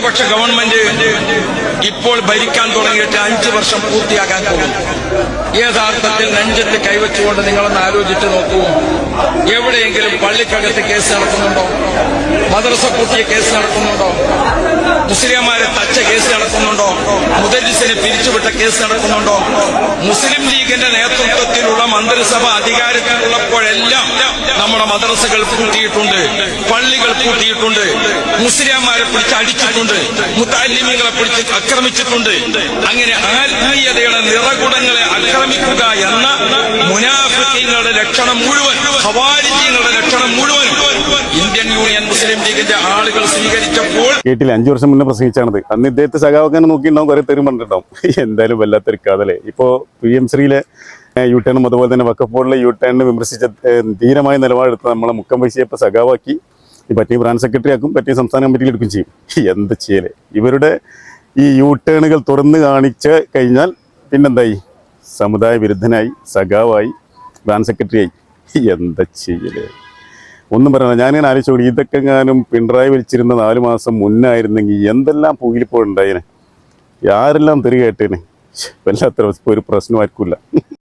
ഇടതുപക്ഷ ഗവൺമെന്റ് ഇപ്പോൾ ഭരിക്കാൻ തുടങ്ങിയിട്ട് 5 വർഷം പൂർത്തിയാകാൻ പോകുന്നു. യഥാർത്ഥത്തിൽ നെഞ്ചത്ത് കൈവച്ചുകൊണ്ട് നിങ്ങളൊന്ന് ആലോചിച്ച് നോക്കൂ. എവിടെയെങ്കിലും പള്ളിക്കകത്ത് കേസ് നടക്കുന്നുണ്ടോ? മദ്രസ പൂട്ടിയ കേസ് നടക്കുന്നുണ്ടോ? മുസ്ലിംമാരെ തച്ച കേസ് നടക്കുന്നുണ്ടോ? മുദരിസിനെ പിരിച്ചുവിട്ട കേസ് നടക്കുന്നുണ്ടോ? മുസ്ലിം ലീഗിന്റെ നേതൃത്വത്തിലുള്ള മന്ത്രിസഭ അധികാരത്തിലുള്ളപ്പോഴെല്ലാം നമ്മുടെ മദ്രസകൾ പൂട്ടിയിട്ടുണ്ട്, പള്ളികൾ പൂട്ടിയിട്ടുണ്ട്, മുസ്ലിംമാരെ പിടിച്ച് അടിച്ചിട്ടുണ്ട്, മുത്തഅല്ലിമീങ്ങളെ പിടിച്ച് ആക്രമിച്ചിട്ടുണ്ട്. അങ്ങനെ ആത്മീയതയുടെ നിറകുടങ്ങളെ ആക്രമിക്കുക എന്ന മുനാഫിഖീങ്ങളുടെ ലക്ഷണം മുഴുവൻ, ഖവാരിജീങ്ങളുടെ ലക്ഷണം മുഴുവൻ ഇന്ത്യൻ യൂണിയൻ മുസ്ലിം ലീഗിന്റെ ആളുകൾ സ്വീകരിച്ചപ്പോൾ കേട്ടില്ല. 5 വർഷം മുന്നേ പ്രസംഗിച്ചാണത്. അന്ന് ഇദ്ദേഹത്തെ സഖാവാക്കാൻ നോക്കിയിട്ടുണ്ടാവും, കുറെ തെരും പറഞ്ഞിട്ടുണ്ടാവും. എന്തായാലും വല്ലാത്തൊരു കഥലേ. ഇപ്പോൾ PMശ്രീയിലെ യു-ടേണും അതുപോലെ തന്നെ വഖഫ് ബോർഡിലെ യു-ടേണിനെ വിമർശിച്ച ധീരമായ നിലപാടെടുത്ത് നമ്മളെ മുക്കം വൈസിയെ ഇപ്പോൾ സഖാവാക്കി, പറ്റിയ ബ്രാഞ്ച് സെക്രട്ടറി ആക്കും, പറ്റിയ സംസ്ഥാന കമ്മിറ്റിയിൽ എടുക്കും ചെയ്യും. എന്ത് ചെയ്യലേ. ഇവരുടെ ഈ യു-ടേണുകൾ തുറന്നു കാണിച്ച് കഴിഞ്ഞാൽ പിന്നെന്തായി? സമുദായ വിരുദ്ധനായി, സഖാവായി, ബ്രാഞ്ച് സെക്രട്ടറി ആയി. എന്താ ചെയ്യലേ. ഒന്നും പറയണം. ഞാനിങ്ങനെ ആലോചിച്ചു, ഇതൊക്കെ എങ്ങാനും പിണറായി വലിച്ചിരുന്ന 4 മാസം മുന്നായിരുന്നെങ്കിൽ എന്തെല്ലാം പുകിലിപ്പോൾ ഉണ്ടായേനെ, ആരെല്ലാം തെറി കേട്ടേനെ. വല്ലാത്ത ഒരു പ്രശ്നമായിരിക്കില്ല.